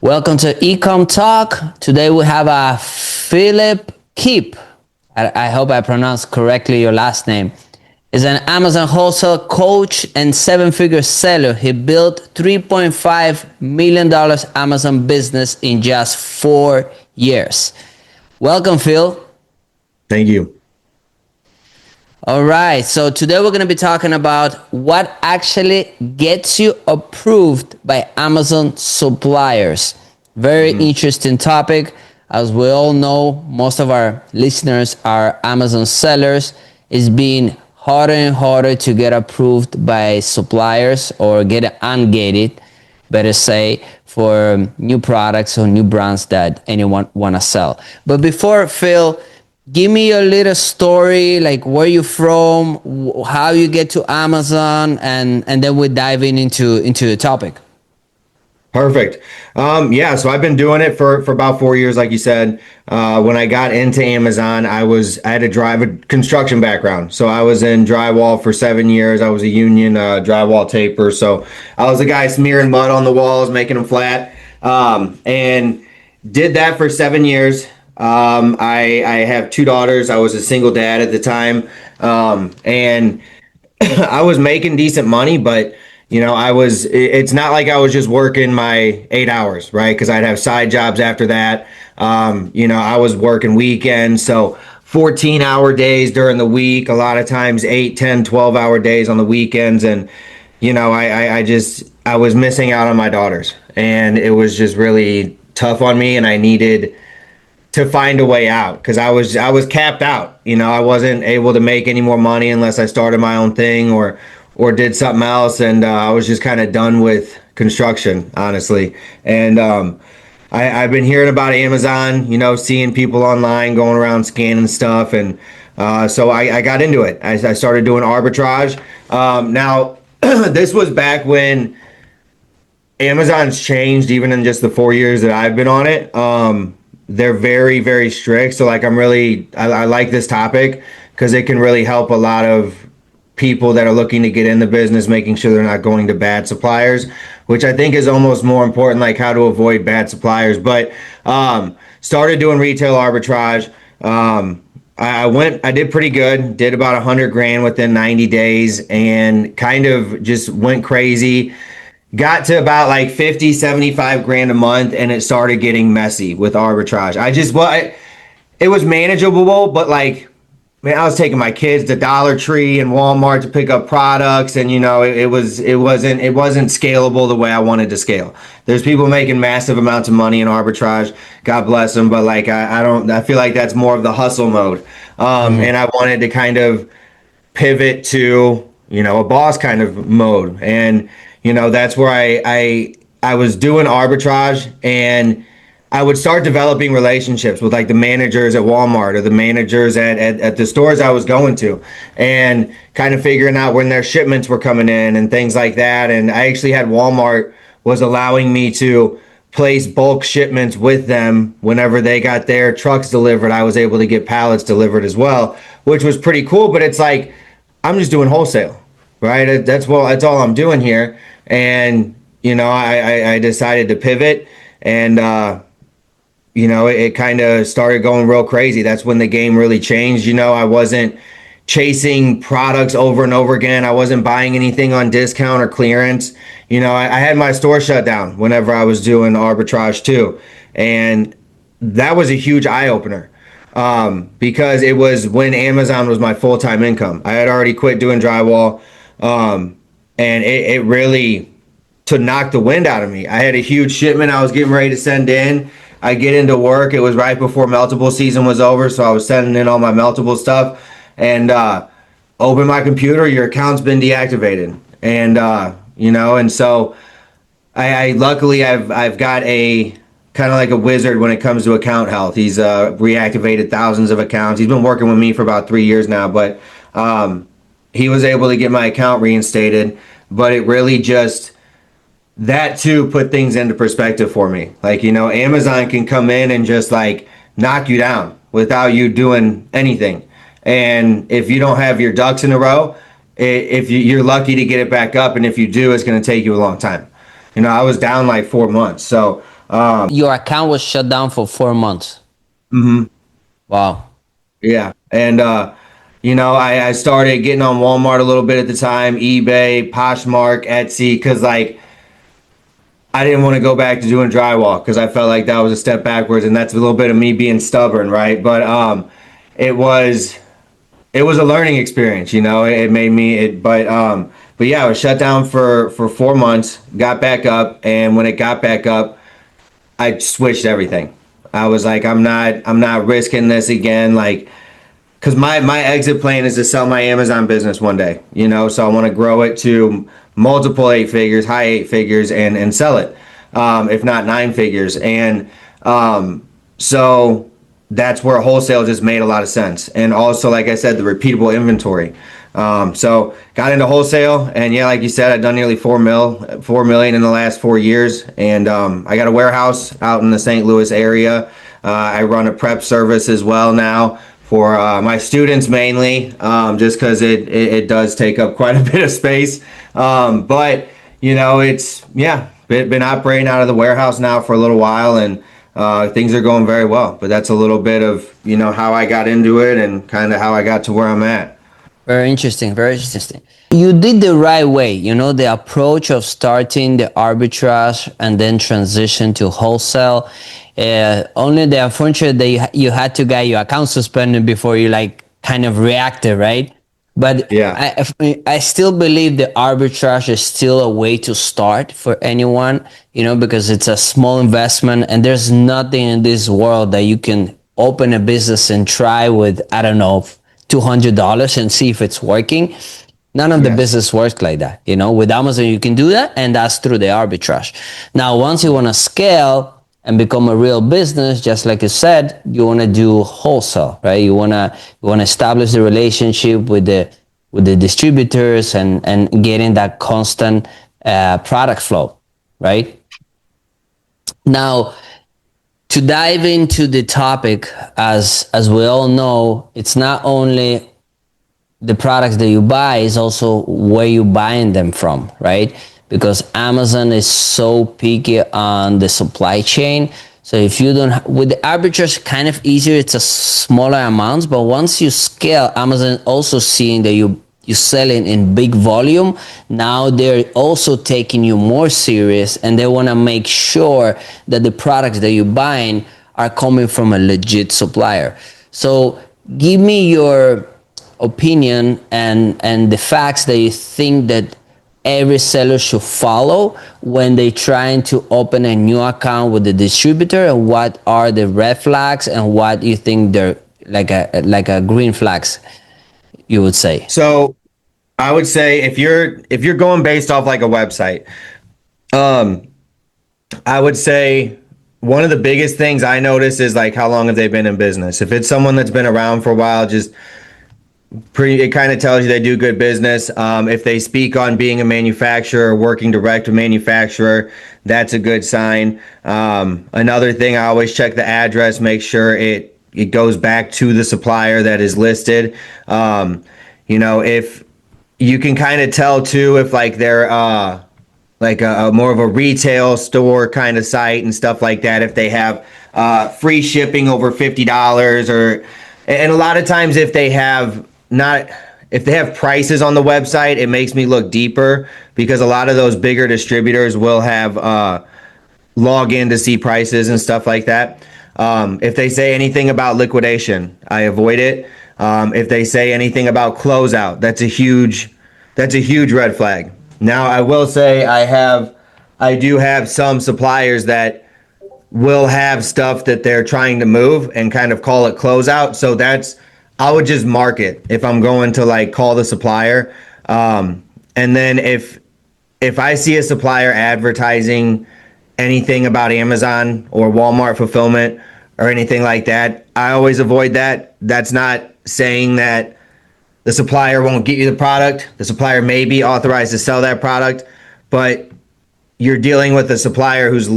Welcome to Ecom Talk. Today we have Philip Keep. I hope I pronounced correctly your last name. Is an Amazon wholesale coach and seven-figure seller. He built $3.5 million Amazon business in just 4 years. Welcome, Phil. Thank you. All right, so today we're going to be talking about what actually gets you approved by Amazon suppliers. Very interesting topic. As we all know, most of our listeners are Amazon sellers. It's being harder and harder to get approved by suppliers or get ungated, better say, for new products or new brands that anyone want to sell. But before, Phil, give me your little story, like where you from, how you get to Amazon, and then we dive into the topic. Perfect. So I've been doing it for about 4 years, like you said. When I got into Amazon, I had a construction background. So I was in drywall for 7 years. I was a union drywall taper. So I was the guy smearing mud on the walls, making them flat, and did that for 7 years. I have two daughters. I was a single dad at the time, and I was making decent money, but it's not like I was just working my 8 hours, right? Because I'd have side jobs after that. I was working weekends, so 14-hour days during the week, a lot of times 8, 10, 12-hour days on the weekends. And, I was missing out on my daughters, and it was just really tough on me, and I needed to find a way out because I was capped out. I wasn't able to make any more money unless I started my own thing or did something else, and I was just kind of done with construction, honestly. And I've been hearing about Amazon, seeing people online going around scanning stuff, and so I got into it. I started doing arbitrage. Now, this was back when Amazon's changed, even in just the 4 years that I've been on it. They're very, very strict. So like I like this topic because it can really help a lot of people that are looking to get in the business, making sure they're not going to bad suppliers, which I think is almost more important, like how to avoid bad suppliers. But started doing retail arbitrage. I did pretty good, did about 100 grand within 90 days and kind of just went crazy. Got to about like 50, 75 grand a month, and it started getting messy with arbitrage. It was manageable, but like, man, I was taking my kids to Dollar Tree and Walmart to pick up products, and it wasn't scalable the way I wanted to scale. There's people making massive amounts of money in arbitrage, God bless them, but like I feel like that's more of the hustle mode. And I wanted to kind of pivot to a boss kind of mode, and that's where I was doing arbitrage, and I would start developing relationships with like the managers at Walmart or the managers at the stores I was going to, and kind of figuring out when their shipments were coming in and things like that. And I actually had Walmart was allowing me to place bulk shipments with them whenever they got their trucks delivered. I was able to get pallets delivered as well, which was pretty cool. But it's like, I'm just doing wholesale, right? That's all I'm doing here. And, I decided to pivot, and, it kind of started going real crazy. That's when the game really changed. I wasn't chasing products over and over again. I wasn't buying anything on discount or clearance. I had my store shut down whenever I was doing arbitrage too. And that was a huge eye opener, because it was when Amazon was my full-time income. I had already quit doing drywall. And it really to knock the wind out of me. I had a huge shipment I was getting ready to send in. I get into work. It was right before meltable season was over, so I was sending in all my meltable stuff, and open my computer. Your account's been deactivated, and and so I luckily I've got a kind of like a wizard when it comes to account health. He's reactivated thousands of accounts. He's been working with me for about 3 years now, but he was able to get my account reinstated. But it really just, that too put things into perspective for me. Like, Amazon can come in and just like knock you down without you doing anything. And if you don't have your ducks in a row, if you're lucky to get it back up. And if you do, it's going to take you a long time. I was down like 4 months. So Your account was shut down for 4 months. Mhm. Wow. Yeah. And, I started getting on Walmart a little bit at the time, eBay, Poshmark, Etsy, because like I didn't want to go back to doing drywall because I felt like that was a step backwards, and that's a little bit of me being stubborn, right? But it was it was a learning experience, It made me it, but yeah, I was shut down for 4 months, got back up, and when it got back up, I switched everything. I was like, I'm not risking this again, like because my exit plan is to sell my Amazon business one day, so I want to grow it to multiple eight figures, high eight figures, and sell it, if not nine figures. And so that's where wholesale just made a lot of sense. And also, like I said, the repeatable inventory. So got into wholesale, and yeah, like you said, I've done nearly 4 million in the last 4 years, and I got a warehouse out in the St. Louis area. I run a prep service as well now for my students mainly, just because it does take up quite a bit of space. But it's yeah, been operating out of the warehouse now for a little while, and things are going very well. But that's a little bit of how I got into it and kind of how I got to where I'm at. Very interesting. Very interesting. You did the right way. The approach of starting the arbitrage and then transition to wholesale. Only the unfortunate that you had to get your account suspended before you like kind of reacted, right? But Yeah. I still believe the arbitrage is still a way to start for anyone, because it's a small investment and there's nothing in this world that you can open a business and try with, I don't know, $200 and see if it's working. None of the Yes. business works like that. With Amazon, you can do that, and that's through the arbitrage. Now, once you want to scale and become a real business, just like you said, you want to do wholesale, right? You want to establish the relationship with the distributors and getting that constant product flow, right? Now, to dive into the topic, as we all know, it's not only the products that you buy, is also where you buying them from, right? Because Amazon is so picky on the supply chain. So if you don't, with the arbitrage, kind of easier, it's a smaller amounts, but once you scale, Amazon also seeing that you selling in big volume. Now they're also taking you more serious, and they want to make sure that the products that you're buying are coming from a legit supplier. So give me your opinion and the facts that you think that every seller should follow when they trying to open a new account with the distributor, and what are the red flags and what you think they're like a green flags, you would say. So I would say if you're going based off like a website, I would say one of the biggest things I notice is like how long have they been in business. If it's someone that's been around for a while, just it kind of tells you they do good business. If they speak on being a manufacturer or working direct to manufacturer, that's a good sign. Another thing, I always check the address, make sure it goes back to the supplier that is listed. If you can kind of tell too if like they're like a more of a retail store kind of site and stuff like that, if they have free shipping over $50, or and a lot of times if they have not if they have prices on the website, it makes me look deeper, because a lot of those bigger distributors will have log in to see prices and stuff like that. If they say anything about liquidation, I avoid it. If they say anything about closeout, that's a huge red flag. Now, I will say I do have some suppliers that will have stuff that they're trying to move and kind of call it closeout. So I would just mark it if I'm going to like call the supplier. And then if I see a supplier advertising anything about Amazon or Walmart fulfillment or anything like that, I always avoid that. That's not saying that the supplier won't get you the product. The supplier may be authorized to sell that product, but you're dealing with a supplier who's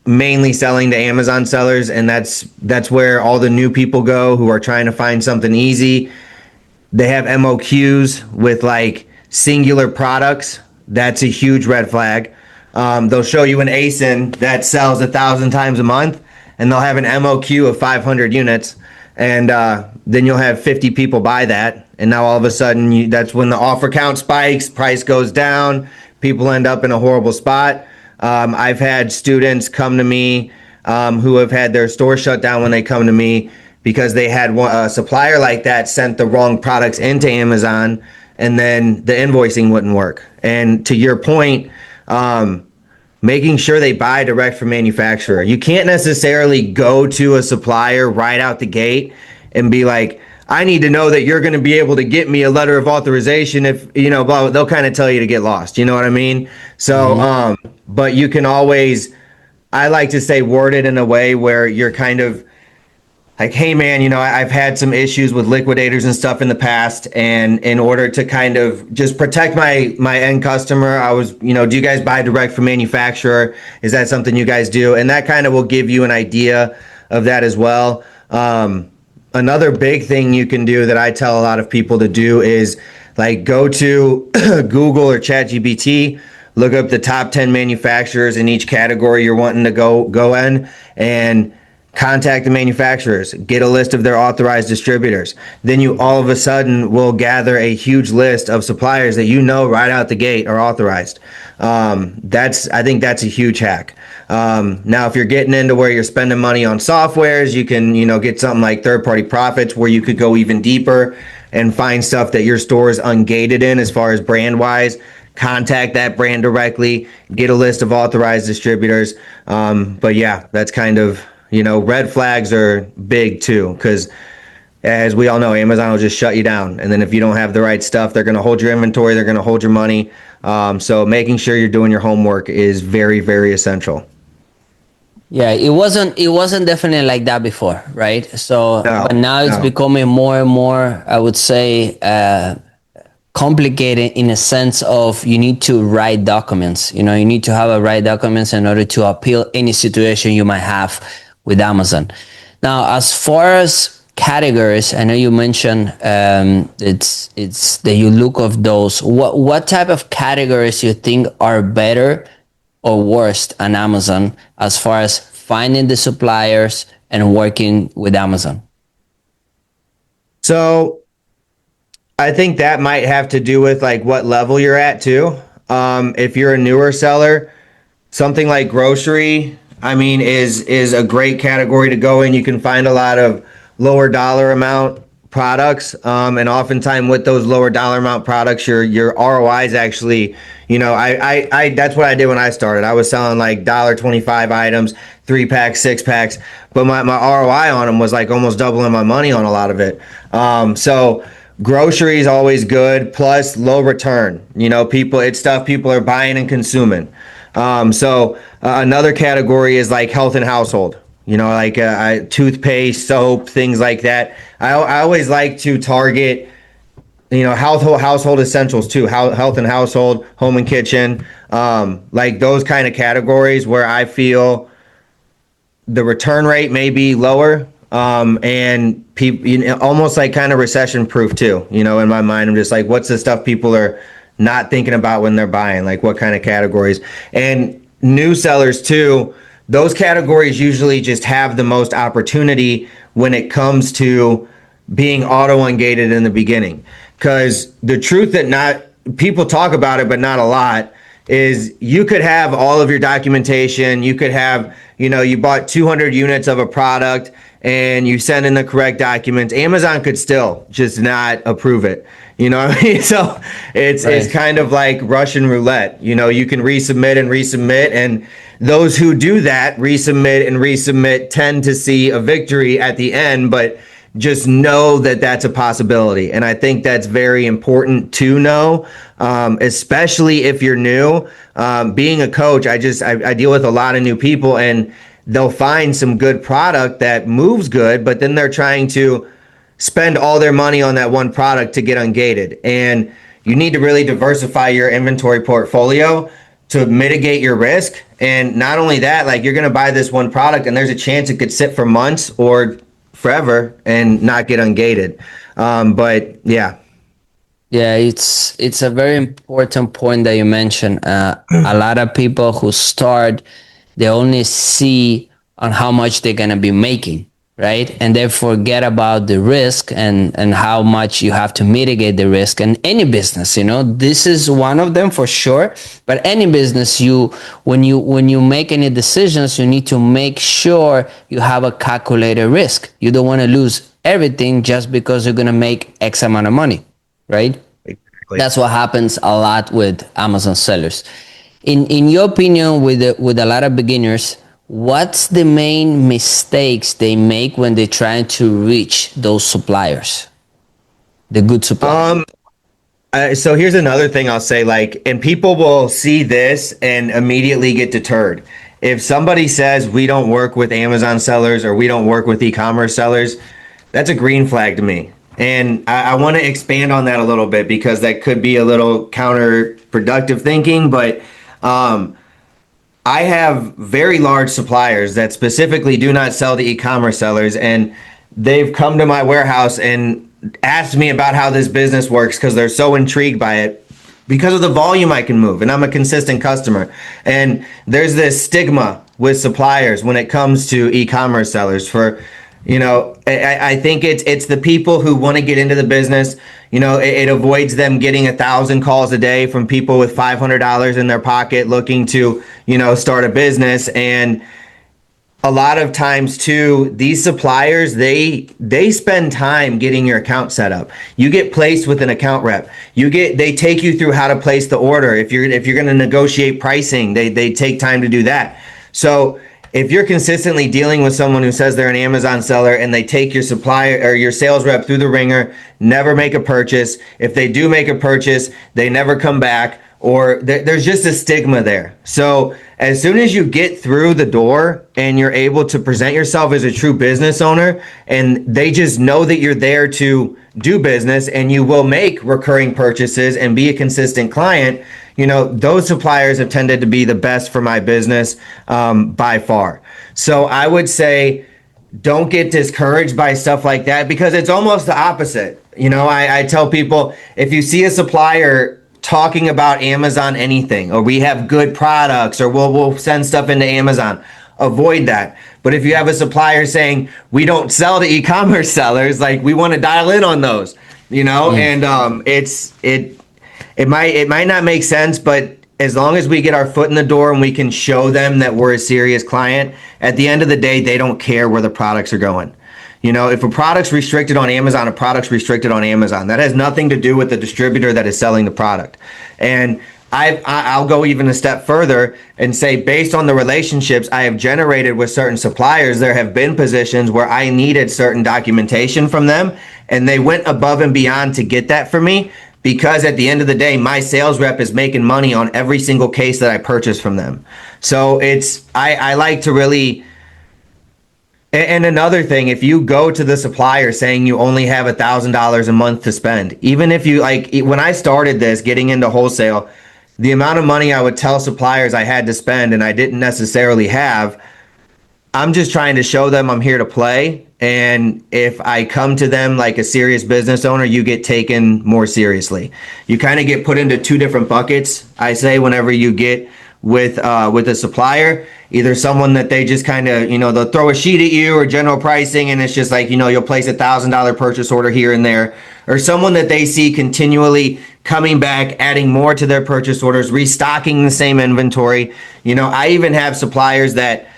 mainly selling to Amazon sellers, and that's where all the new people go who are trying to find something easy. They have MOQs with like singular products. That's a huge red flag. they'll show you an ASIN that sells 1,000 times a month, and they'll have an MOQ of 500 units, and then you'll have 50 people buy that, and now all of a sudden that's when the offer count spikes, price goes down, people end up in a horrible spot. I've had students come to me who have had their store shut down when they come to me because they had a supplier like that sent the wrong products into Amazon, and then the invoicing wouldn't work. And to your point, making sure they buy direct from manufacturer. You can't necessarily go to a supplier right out the gate and be like, I need to know that you're going to be able to get me a letter of authorization if, blah, blah. They'll kind of tell you to get lost. You know what I mean? So, but you can always, I like to say, word it in a way where you're kind of like, hey man, I've had some issues with liquidators and stuff in the past, and in order to kind of just protect my end customer, I was, do you guys buy direct from manufacturer? Is that something you guys do? And that kind of will give you an idea of that as well. Another big thing you can do that I tell a lot of people to do is like go to Google or ChatGPT, look up the top 10 manufacturers in each category you're wanting to go in, and contact the manufacturers, get a list of their authorized distributors. Then you all of a sudden will gather a huge list of suppliers that right out the gate are authorized. I think that's a huge hack. Now, if you're getting into where you're spending money on softwares, you can, get something like third-party profits where you could go even deeper and find stuff that your store is ungated in as far as brand-wise. Contact that brand directly, get a list of authorized distributors. But yeah, that's kind of, red flags are big too, because as we all know, Amazon will just shut you down. And then if you don't have the right stuff, they're going to hold your inventory, they're going to hold your money. So making sure you're doing your homework is very, very essential. Yeah, it wasn't definitely like that before, right? So, No, but now it's no. becoming more and more, I would say, complicated in a sense of you need to write documents. You need to have a write documents in order to appeal any situation you might have with Amazon. Now, as far as categories, I know you mentioned it's that you look of those. What type of categories you think are better or worst on Amazon as far as finding the suppliers and working with Amazon? So I think that might have to do with like what level you're at too. If you're a newer seller, something like grocery, I mean, is a great category to go in. You can find a lot of lower dollar amount products, and oftentimes with those lower dollar amount products, your ROI is actually, I that's what I did when I started. I was selling like $1.25 items, 3-packs, 6-packs, but my ROI on them was like almost doubling my money on a lot of it. So grocery is always good, plus low return. It's stuff people are buying and consuming. Another category is like health and household, like toothpaste, soap, things like that. I always like to target, household essentials too, health and household, home and kitchen, like those kind of categories where I feel the return rate may be lower, and people, almost like kind of recession proof too. In my mind, I'm just like, what's the stuff people are not thinking about when they're buying, like what kind of categories. And new sellers too, those categories usually just have the most opportunity when it comes to being auto ungated in the beginning, because the truth that not people talk about it but not a lot is you could have all of your documentation, you could have, you bought 200 units of a product and you send in the correct documents, Amazon could still just not approve it. You know what I mean? So it's kind of like Russian roulette. You can resubmit and resubmit, and those who do that resubmit and resubmit tend to see a victory at the end, but just know that that's a possibility. And I think that's very important to know, especially if you're new. Being a coach, I deal with a lot of new people, and they'll find some good product that moves good, but then they're trying to spend all their money on that one product to get ungated. And you need to really diversify your inventory portfolio to mitigate your risk. And not only that, like you're going to buy this one product and there's a chance it could sit for months or forever and not get ungated. But yeah. Yeah, it's a very important point that you mentioned. A lot of people who start, they only see on how much they're gonna be making, right? And they forget about the risk and how much you have to mitigate the risk. And any business, this is one of them for sure. But any business, when you make any decisions, you need to make sure you have a calculated risk. You don't want to lose everything just because you're gonna make X amount of money, right? Exactly. That's what happens a lot with Amazon sellers. In your opinion, with a lot of beginners, what's the main mistakes they make when they're trying to reach those suppliers, the good suppliers? Um, so here's another thing I'll say, like, and people will see this and immediately get deterred. If somebody says we don't work with Amazon sellers or we don't work with e-commerce sellers, that's a green flag to me. And I want to expand on that a little bit because that could be a little counterproductive thinking, but I have very large suppliers that specifically do not sell to e-commerce sellers, and they've come to my warehouse and asked me about how this business works because they're so intrigued by it because of the volume I can move, and I'm a consistent customer. And there's this stigma with suppliers when it comes to e-commerce sellers for, I think it's the people who want to get into the business. It avoids them getting 1,000 calls a day from people with $500 in their pocket looking to, start a business. And a lot of times too, these suppliers, they spend time getting your account set up. You get placed with an account rep. They take you through how to place the order. If you're going to negotiate pricing, they take time to do that. So if you're consistently dealing with someone who says they're an Amazon seller and they take your supplier or your sales rep through the ringer, never make a purchase. If they do make a purchase, they never come back, or there's just a stigma there. So as soon as you get through the door and you're able to present yourself as a true business owner, and they just know that you're there to do business and you will make recurring purchases and be a consistent client, those suppliers have tended to be the best for my business, by far. So I would say don't get discouraged by stuff like that because it's almost the opposite. I tell people, if you see a supplier talking about Amazon anything, or we have good products, or we'll send stuff into Amazon, avoid that. But if you have a supplier saying we don't sell to e-commerce sellers, like, we want to dial in on those, and it might not make sense, but as long as we get our foot in the door and we can show them that we're a serious client, at the end of the day, they don't care where the products are going. If a product's restricted on Amazon, a product's restricted on Amazon. That has nothing to do with the distributor that is selling the product. And I'll go even a step further and say, based on the relationships I have generated with certain suppliers, there have been positions where I needed certain documentation from them, and they went above and beyond to get that for me, because at the end of the day, my sales rep is making money on every single case that I purchase from them. So I like to really. And another thing, if you go to the supplier saying you only have $1,000 a month to spend, even if you, like, when I started this, getting into wholesale, the amount of money I would tell suppliers I had to spend and I didn't necessarily have, I'm just trying to show them I'm here to play. And if I come to them like a serious business owner, you get taken more seriously. You kind of get put into two different buckets, I say, whenever you get with a supplier. Either someone that they just kind of, they'll throw a sheet at you, or general pricing, and it's just like, you'll place $1,000 purchase order here and there, or someone that they see continually coming back, adding more to their purchase orders, restocking the same inventory. I even have suppliers that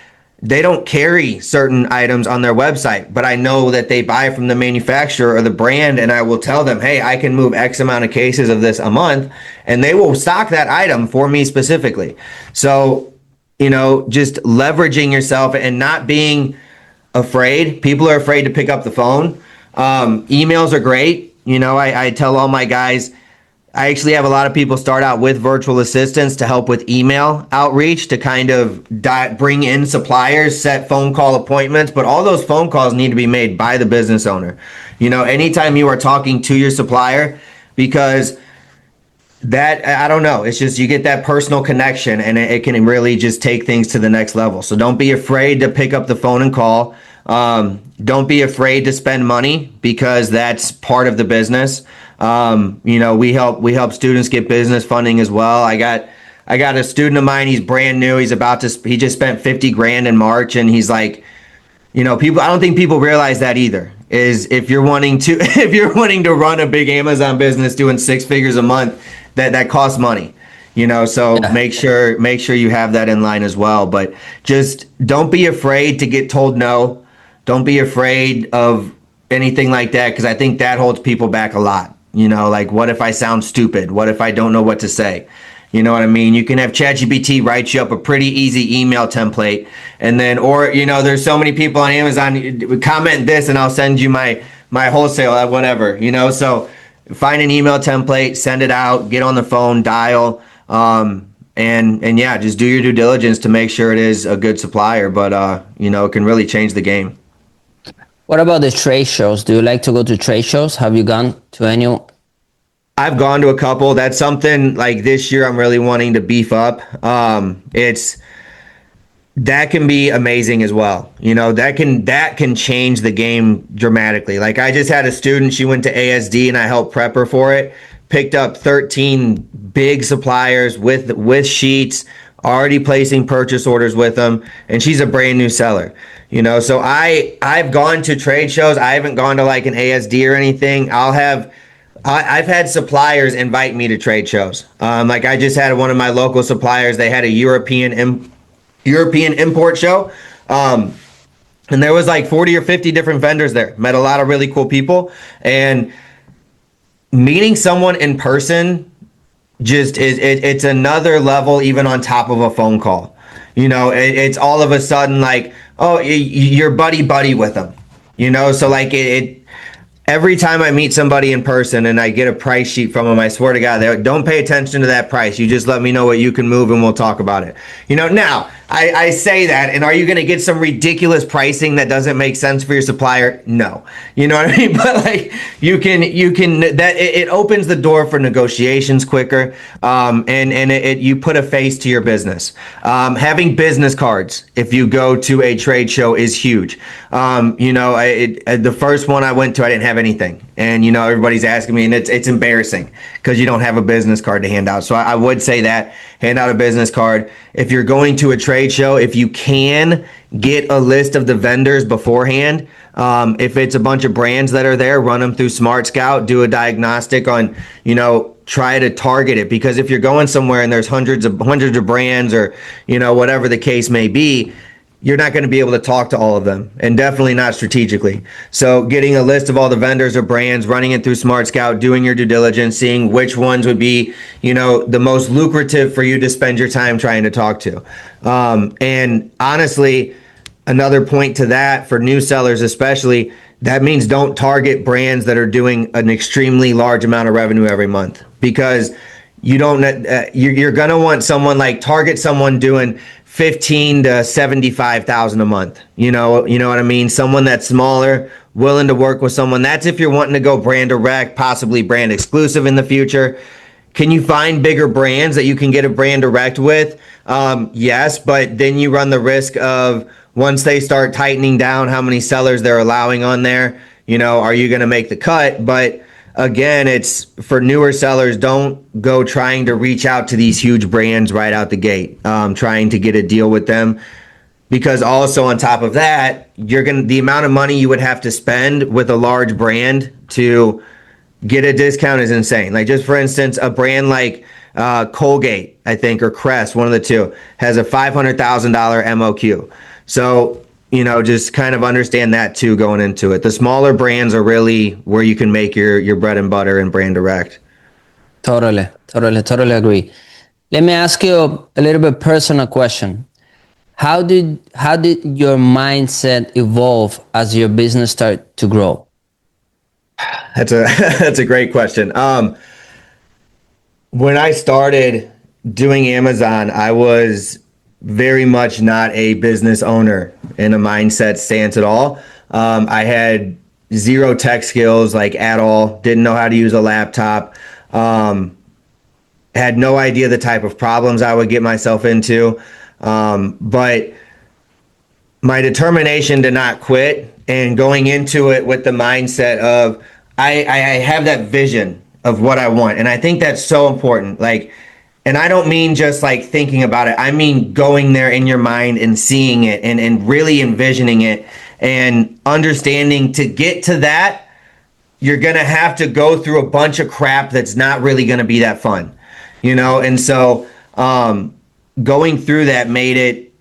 they don't carry certain items on their website, but I know that they buy from the manufacturer or the brand, and I will tell them, hey, I can move X amount of cases of this a month, and they will stock that item for me specifically. So, just leveraging yourself and not being afraid. People are afraid to pick up the phone. Emails are great. I tell all my guys, I actually have a lot of people start out with virtual assistants to help with email outreach, to kind of bring in suppliers, set phone call appointments, but all those phone calls need to be made by the business owner. Anytime you are talking to your supplier, because that, I don't know, it's just, you get that personal connection, and it can really just take things to the next level. So don't be afraid to pick up the phone and call. Don't be afraid to spend money because that's part of the business. We help students get business funding as well. I got a student of mine. He's brand new. He just spent 50 grand in March, and he's like, people. I don't think people realize that either. Is if you're wanting to if you're wanting to run a big Amazon business doing 6 figures a month, that costs money. So Yeah. make sure you have that in line as well. But just don't be afraid to get told no. Don't be afraid of anything like that, because I think that holds people back a lot. Like, what if I sound stupid? What if I don't know what to say? You know what I mean? You can have ChatGPT write you up a pretty easy email template, and then, or there's so many people on Amazon, comment this, and I'll send you my wholesale at whatever. So find an email template, send it out, get on the phone, dial, and yeah, just do your due diligence to make sure it is a good supplier. But it can really change the game. What about the trade shows? Do you like to go to trade shows? Have you gone to any? I've gone to a couple. That's something like this year I'm really wanting to beef up. It's that can be amazing as well. That can change the game dramatically. Like, I just had a student, she went to ASD and I helped prep her for it. Picked up 13 big suppliers with sheets, already placing purchase orders with them, and she's a brand new seller. So I've gone to trade shows. I haven't gone to like an ASD or anything. I've had suppliers invite me to trade shows. Like, I just had one of my local suppliers. They had a European import show, and there was like 40 or 50 different vendors there. Met a lot of really cool people, and meeting someone in person just it's another level, even on top of a phone call. It's all of a sudden like, oh, you're buddy with them. So like it every time I meet somebody in person and I get a price sheet from them, I swear to God, don't pay attention to that price. You just let me know what you can move and we'll talk about it. Now I say that, and are you going to get some ridiculous pricing that doesn't make sense for your supplier? No. You know what I mean? But like, you can that it opens the door for negotiations quicker, and you put a face to your business. Having business cards if you go to a trade show is huge. The first one I went to, I didn't have anything, and everybody's asking me, and it's embarrassing because you don't have a business card to hand out. So I would say that hand out a business card. If you're going to a trade show, if you can, get a list of the vendors beforehand. If it's a bunch of brands that are there, run them through Smart Scout, do a diagnostic on, try to target it, because if you're going somewhere and there's hundreds of brands, or whatever the case may be, you're not going to be able to talk to all of them, and definitely not strategically. So getting a list of all the vendors or brands, running it through Smart Scout, doing your due diligence, seeing which ones would be, the most lucrative for you to spend your time trying to talk to. And honestly, another point to that for new sellers, especially, that means don't target brands that are doing an extremely large amount of revenue every month, because you're going to want someone, like, target someone doing 15 to 75,000 a month. You know what I mean? Someone that's smaller, willing to work with someone. That's if you're wanting to go brand direct, possibly brand exclusive in the future. Can you find bigger brands that you can get a brand direct with? Yes, but then you run the risk of, once they start tightening down how many sellers they're allowing on there, are you going to make the cut? But again, it's for newer sellers. Don't go trying to reach out to these huge brands right out the gate, trying to get a deal with them, because also on top of that, the amount of money you would have to spend with a large brand to get a discount is insane. Like, just for instance, a brand like Colgate, I think, or Crest, one of the two, has a $500,000 MOQ. So just kind of understand that too going into it. The smaller brands are really where you can make your bread and butter and brand direct. Totally agree. Let me ask you a little bit personal question. How did your mindset evolve as your business started to grow? That's a that's a great question. When I started doing Amazon, I was very much not a business owner in a mindset stance at all. I had zero tech skills, like, at all. Didn't know how to use a laptop. Had no idea the type of problems I would get myself into. But my determination to not quit and going into it with the mindset of I have that vision of what I want. And I think that's so important. Like, and I don't mean just like thinking about it. I mean going there in your mind and seeing it and really envisioning it and understanding to get to that, you're going to have to go through a bunch of crap that's not really going to be that fun, you know? And so going through that made it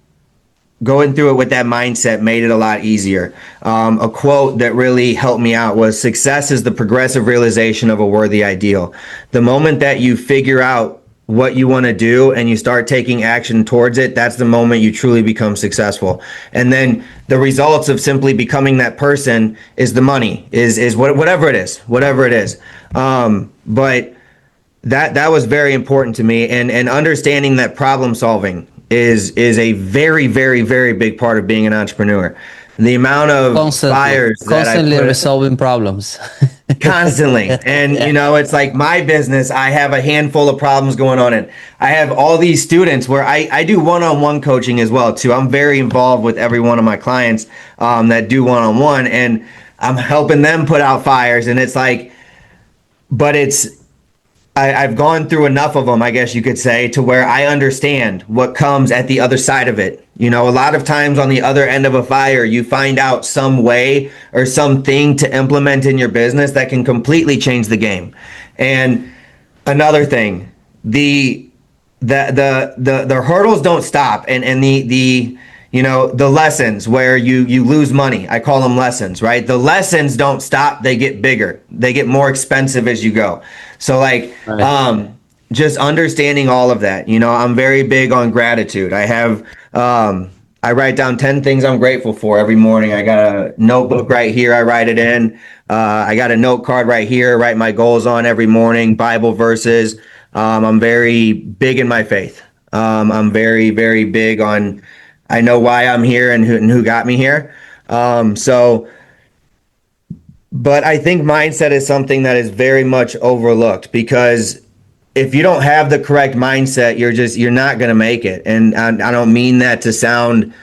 going through it with that mindset made it a lot easier. A quote that really helped me out was success is the progressive realization of a worthy ideal. The moment that you figure out what you want to do and you start taking action towards it, that's the moment you truly become successful. And then the results of simply becoming that person is the money, is whatever it is, whatever it is. But that was very important to me, and understanding that problem solving is a very, very, very big part of being an entrepreneur. The amount of fires that I Constantly put resolving problems. constantly, and Yeah. you know, it's like my business, I have a handful of problems going on, and I have all these students where I do one-on-one coaching as well too. I'm very involved with every one of my clients that do one-on-one, and I'm helping them put out fires, and it's like, but I've gone through enough of them, I guess you could say, to where I understand what comes at the other side of it. You know, a lot of times on the other end of a fire, you find out some way or something to implement in your business that can completely change the game. And another thing, the hurdles don't stop, and the you know, the lessons where you lose money, I call them lessons, right? The lessons don't stop, they get bigger, they get more expensive as you go. So like Right. just understanding all of that, you know, I'm very big on gratitude. I write down 10 things I'm grateful for every morning. I got a notebook right here, I write it in. I got a note card right here, write my goals on every morning, Bible verses. I'm very big in my faith. I'm very, very big on, I know why I'm here and who got me here. So, but I think mindset is something that is very much overlooked, because if you don't have the correct mindset, you're not going to make it. And I don't mean that to sound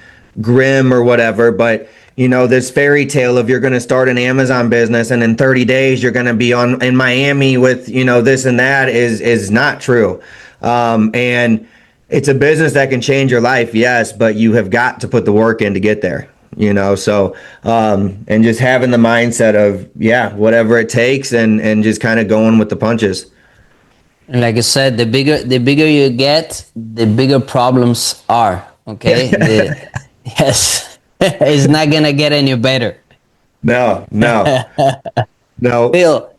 grim or whatever, but you know, this fairy tale of you're going to start an Amazon business and in 30 days you're going to be on in Miami with, you know, this and that is not true. And it's a business that can change your life, yes, but you have got to put the work in to get there, you know. So and just having the mindset of, yeah, whatever it takes, and just kind of going with the punches. And like I said, the bigger you get, the bigger problems are. Okay. Yes, it's not gonna get any better. No, no, no. Bill,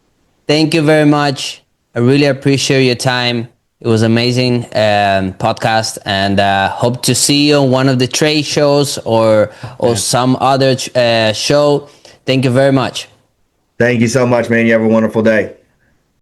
thank you very much. I really appreciate your time. It was amazing podcast, and hope to see you on one of the trade shows or some other show. Thank you very much. Thank you so much, man. You have a wonderful day.